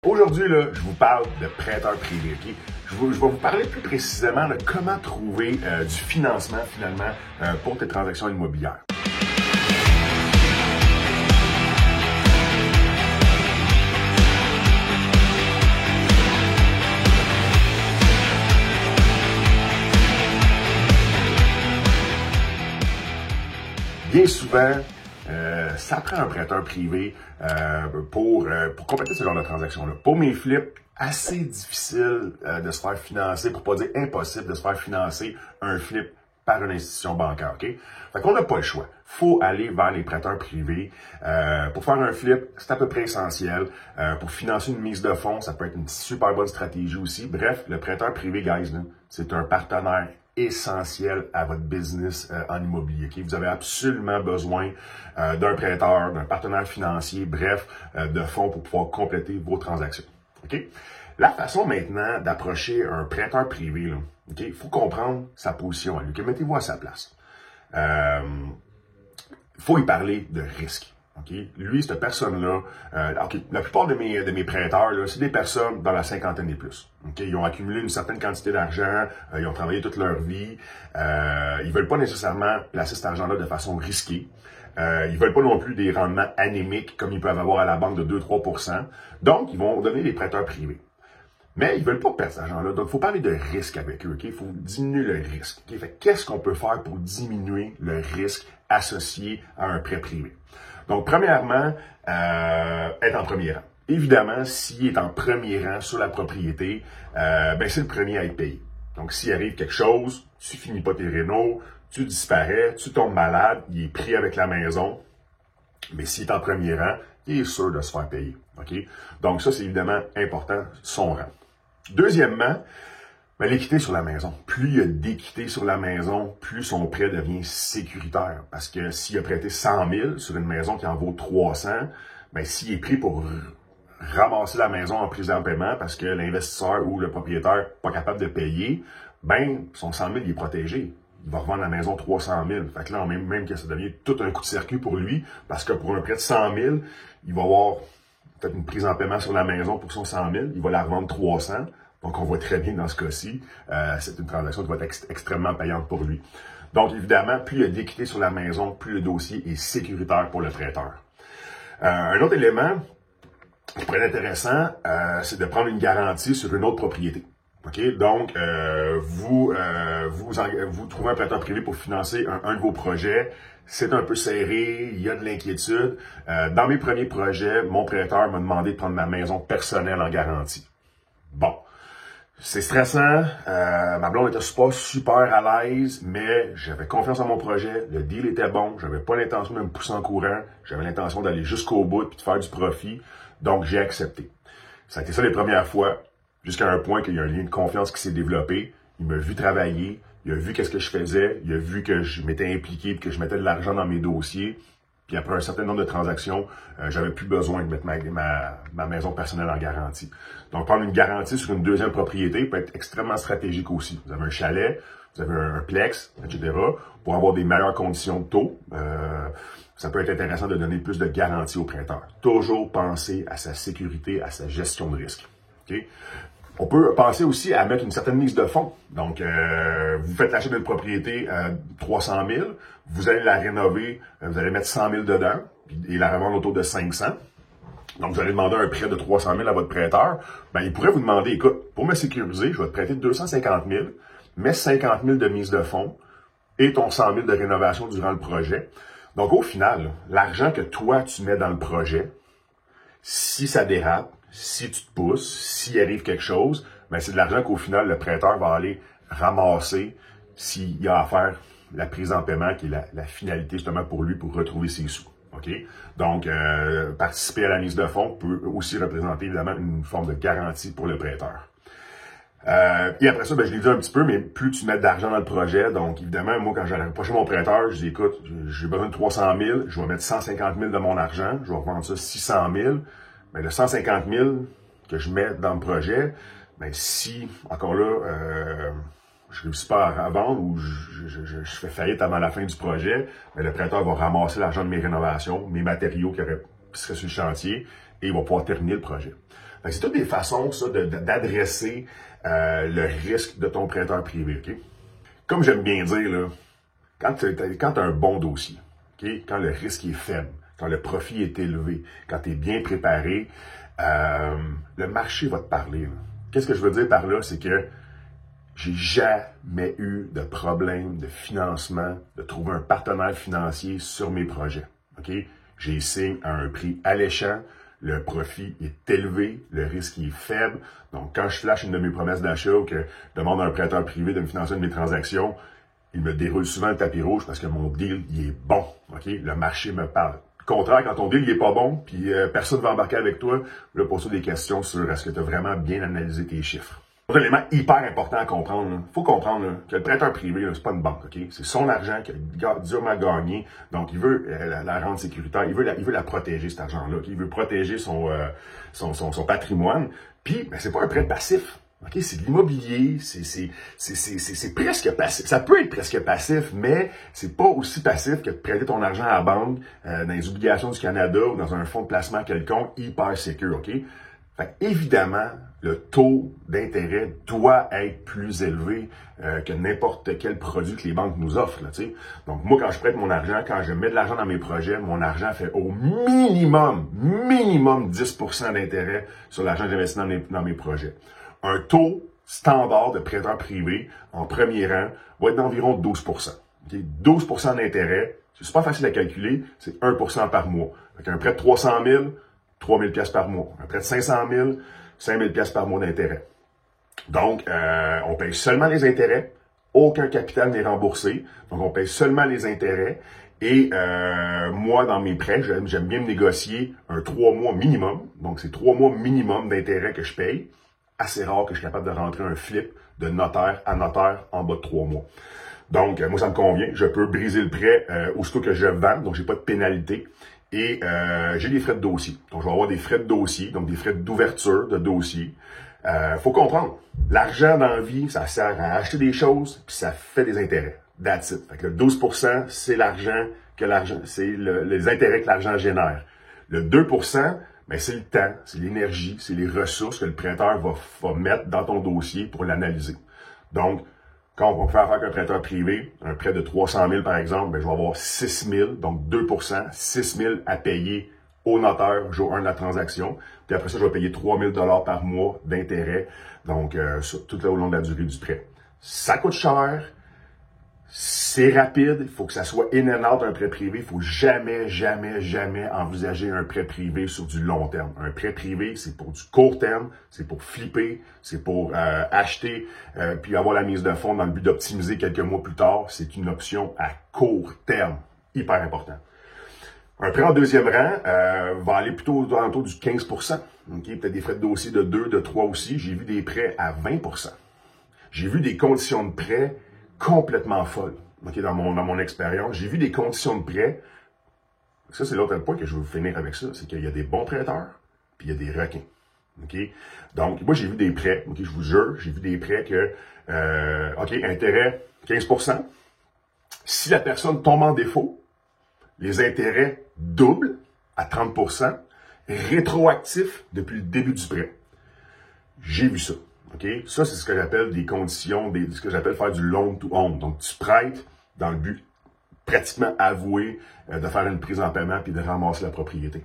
Aujourd'hui, là, je vous parle de prêteurs privés. Okay? Je vais vous parler plus précisément de comment trouver du financement finalement pour tes transactions immobilières. Bien souvent, ça prend un prêteur privé pour compléter ce genre de transaction-là. Pour mes flips, assez difficile de se faire financer, pour pas dire impossible de se faire financer un flip par une institution bancaire. OK? Fait qu'on n'a pas le choix. Faut aller vers les prêteurs privés. Pour faire un flip, c'est à peu près essentiel. Pour financer une mise de fonds, ça peut être une super bonne stratégie aussi. Bref, le prêteur privé, guys, c'est un partenaire essentiel à votre business en immobilier. Okay? Vous avez absolument besoin d'un prêteur, d'un partenaire financier, bref, de fonds pour pouvoir compléter vos transactions. Okay? La façon maintenant d'approcher un prêteur privé, il faut comprendre sa position à lui. Okay? Mettez-vous à sa place. Il faut y parler de risque. Okay? Lui, cette personne-là, la plupart de mes prêteurs, c'est des personnes dans la cinquantaine et plus. Okay? Ils ont accumulé une certaine quantité d'argent, ils ont travaillé toute leur vie, ils veulent pas nécessairement placer cet argent-là de façon risquée. Ils veulent pas non plus des rendements anémiques comme ils peuvent avoir à la banque de 2-3%. Donc, ils vont donner des prêteurs privés. Mais ils veulent pas perdre cet argent-là. Donc, il faut parler de risque avec eux. Il faut diminuer le risque. Okay? Fait qu'est-ce qu'on peut faire pour diminuer le risque associé à un prêt privé? Donc, premièrement, être en premier rang. Évidemment, s'il est en premier rang sur la propriété, c'est le premier à être payé. Donc, s'il arrive quelque chose, tu finis pas tes rénaux, tu disparais, tu tombes malade, il est pris avec la maison. Mais s'il est en premier rang, il est sûr de se faire payer. Okay? Donc, ça, c'est évidemment important, son rang. Deuxièmement, l'équité sur la maison. Plus il y a d'équité sur la maison, plus son prêt devient sécuritaire. Parce que s'il a prêté 100 000 sur une maison qui en vaut 300, s'il est pris pour ramasser la maison en prise en paiement parce que l'investisseur ou le propriétaire n'est pas capable de payer, son 100 000 il est protégé. Il va revendre la maison 300 000. Fait que là, même que ça devient tout un coup de circuit pour lui, parce que pour un prêt de 100 000, il va avoir peut-être une prise en paiement sur la maison pour son 100 000, il va la revendre 300. Donc, on voit très bien dans ce cas-ci, c'est une transaction qui va être extrêmement payante pour lui. Donc, évidemment, plus il y a d'équité sur la maison, plus le dossier est sécuritaire pour le prêteur. Un autre élément qui pourrait être intéressant, c'est de prendre une garantie sur une autre propriété. Okay? Donc, vous trouvez un prêteur privé pour financer un de vos projets. C'est un peu serré, il y a de l'inquiétude. Dans mes premiers projets, mon prêteur m'a demandé de prendre ma maison personnelle en garantie. Bon, c'est stressant. Ma blonde était pas super à l'aise, mais j'avais confiance en mon projet. Le deal était bon. J'avais pas l'intention de me pousser en courant. J'avais l'intention d'aller jusqu'au bout et de faire du profit. Donc, j'ai accepté. Ça a été ça les premières fois, jusqu'à un point qu'il y a un lien de confiance qui s'est développé. Il m'a vu travailler. Il a vu qu'est-ce que je faisais. Il a vu que je m'étais impliqué et que je mettais de l'argent dans mes dossiers. Puis après un certain nombre de transactions, j'avais plus besoin de mettre ma maison personnelle en garantie. Donc, prendre une garantie sur une deuxième propriété peut être extrêmement stratégique aussi. Vous avez un chalet, vous avez un plex, etc. Pour avoir des meilleures conditions de taux, ça peut être intéressant de donner plus de garantie au prêteur. Toujours penser à sa sécurité, à sa gestion de risque. Okay? On peut penser aussi à mettre une certaine mise de fonds. Donc, vous faites l'achat d'une propriété à 300 000, vous allez la rénover, vous allez mettre 100 000 dedans et la revendre autour de 500. Donc, vous allez demander un prêt de 300 000 à votre prêteur. Il pourrait vous demander, écoute, pour me sécuriser, je vais te prêter 250 000, mets 50 000 de mise de fonds et ton 100 000 de rénovation durant le projet. Donc, au final, l'argent que toi, tu mets dans le projet, si ça dérape, si tu te pousses, s'il arrive quelque chose, c'est de l'argent qu'au final, le prêteur va aller ramasser s'il y a à faire la prise en paiement, qui est la finalité justement pour lui, pour retrouver ses sous. Okay? Donc, participer à la mise de fonds peut aussi représenter évidemment une forme de garantie pour le prêteur. Et après ça, je l'ai dit un petit peu, mais plus tu mets d'argent dans le projet, donc évidemment, moi, quand j'allais approcher mon prêteur, je dis, écoute, j'ai besoin de 300 000, je vais mettre 150 000 de mon argent, je vais revendre ça 600 000, mais le 150 000 que je mets dans le projet, si, encore là, je réussis pas à vendre ou je fais faillite avant la fin du projet, le prêteur va ramasser l'argent de mes rénovations, mes matériaux qui seraient sur le chantier et il va pouvoir terminer le projet. C'est toutes des façons, ça, d'adresser le risque de ton prêteur privé, OK? Comme j'aime bien dire, là, quand tu as un bon dossier, okay? Quand le risque est faible, quand le profit est élevé, quand tu es bien préparé, le marché va te parler. Qu'est-ce que je veux dire par là? C'est que j'ai jamais eu de problème de financement, de trouver un partenaire financier sur mes projets. Okay? J'ai signé à un prix alléchant, le profit est élevé, le risque est faible. Donc, quand je flash une de mes promesses d'achat ou que je demande à un prêteur privé de me financer une de mes transactions, il me déroule souvent le tapis rouge parce que mon deal, il est bon. Okay? Le marché me parle. Au contraire, quand ton deal, il est pas bon, puis personne ne va embarquer avec toi, là, pose-toi des questions sur est-ce que tu as vraiment bien analysé tes chiffres. Un élément hyper important à comprendre, il faut comprendre là, que le prêteur privé, c'est pas une banque, ok? C'est son argent qu'il a durement gagné, donc il veut la rendre sécuritaire, il veut la protéger, cet argent-là, okay? Il veut protéger son patrimoine, puis c'est pas un prêt passif. Okay, c'est de l'immobilier, c'est presque passif. Ça peut être presque passif, mais c'est pas aussi passif que de prêter ton argent à la banque, dans les obligations du Canada ou dans un fonds de placement quelconque, hyper sécure, ok? Fait évidemment, le taux d'intérêt doit être plus élevé que n'importe quel produit que les banques nous offrent. Là, donc, moi, quand je prête mon argent, quand je mets de l'argent dans mes projets, mon argent fait au minimum 10% d'intérêt sur l'argent que j'investis dans mes projets. Un taux standard de prêteur privé en premier rang va être d'environ 12%. Okay? 12% d'intérêt, c'est super facile à calculer, c'est 1% par mois. Avec un prêt de 300 000, 3 000 $ par mois. Un prêt de 500 000, 5 000 $ par mois d'intérêt. Donc, on paye seulement les intérêts. Aucun capital n'est remboursé. Donc, on paye seulement les intérêts. Et moi, dans mes prêts, j'aime bien me négocier un 3 mois minimum. Donc, c'est 3 mois minimum d'intérêt que je paye. Assez rare que je suis capable de rentrer un flip de notaire à notaire en bas de 3 mois. Donc, moi, ça me convient. Je peux briser le prêt aussitôt que je vends. Donc, j'ai pas de pénalité. Et j'ai des frais de dossier. Donc, je vais avoir des frais de dossier, donc des frais d'ouverture de dossier. Faut comprendre, l'argent dans la vie, ça sert à acheter des choses, puis ça fait des intérêts. That's it. Fait que le 12%, c'est c'est les intérêts que l'argent génère. Le 2%, c'est le temps, c'est l'énergie, c'est les ressources que le prêteur va mettre dans ton dossier pour l'analyser. Donc, quand on va faire affaire avec un prêteur privé, un prêt de 300 000 par exemple, je vais avoir 6 000, donc 2%, 6 000 à payer au notaire jour 1 de la transaction. Puis après ça, je vais payer 3 000 $ par mois d'intérêt, donc tout au long de la durée du prêt. Ça coûte cher, c'est rapide, il faut que ça soit in and out un prêt privé. Il faut jamais envisager un prêt privé sur du long terme. Un prêt privé, c'est pour du court terme, c'est pour flipper, c'est pour acheter, puis avoir la mise de fonds dans le but d'optimiser quelques mois plus tard. C'est une option à court terme, hyper important. Un prêt en deuxième rang va aller plutôt autour du 15%. Okay? Peut-être des frais de dossier de 2, de 3 aussi. J'ai vu des prêts à 20%. J'ai vu des conditions de prêt complètement folles. Okay? Dans mon expérience, j'ai vu des conditions de prêt. Ça, c'est l'autre point que je veux finir avec ça. C'est qu'il y a des bons prêteurs, puis il y a des requins. Okay? Donc, moi, j'ai vu des prêts. Okay? Je vous jure, j'ai vu des prêts que, intérêt 15%. Si la personne tombe en défaut, les intérêts doublent à 30%, rétroactifs depuis le début du prêt. J'ai vu ça. Okay? Ça, c'est ce que j'appelle des conditions, ce que j'appelle faire du loan to own. Donc, tu prêtes dans le but pratiquement avoué de faire une prise en paiement puis de ramasser la propriété.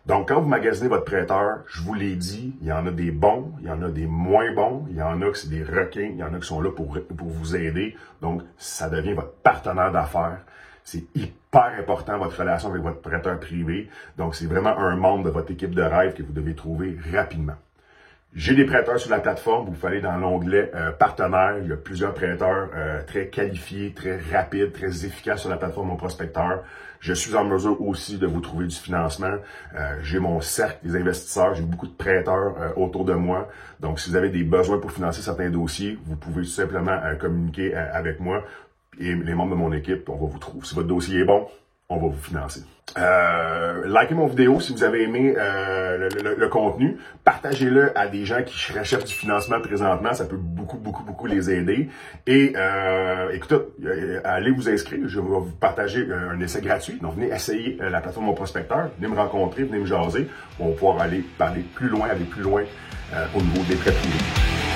Donc, quand vous magasinez votre prêteur, je vous l'ai dit, il y en a des bons, il y en a des moins bons, il y en a que c'est des requins, il y en a qui sont là pour vous aider. Donc, ça devient votre partenaire d'affaires. C'est hyper important, votre relation avec votre prêteur privé. Donc, c'est vraiment un membre de votre équipe de rêve que vous devez trouver rapidement. J'ai des prêteurs sur la plateforme. Vous pouvez aller dans l'onglet partenaires. Il y a plusieurs prêteurs très qualifiés, très rapides, très efficaces sur la plateforme Mon Prospecteur. Je suis en mesure aussi de vous trouver du financement. J'ai mon cercle des investisseurs. J'ai beaucoup de prêteurs autour de moi. Donc, si vous avez des besoins pour financer certains dossiers, vous pouvez tout simplement communiquer avec moi et les membres de mon équipe. On va vous trouver. Si votre dossier est bon, on va vous financer. Likez mon vidéo si vous avez aimé le contenu. Partagez-le à des gens qui recherchent du financement présentement. Ça peut beaucoup les aider. Et écoutez, allez vous inscrire. Je vais vous partager un essai gratuit. Donc, venez essayer la plateforme Mon Prospecteur. Venez me rencontrer, venez me jaser. On va pouvoir aller parler plus loin, au niveau des prêts privés.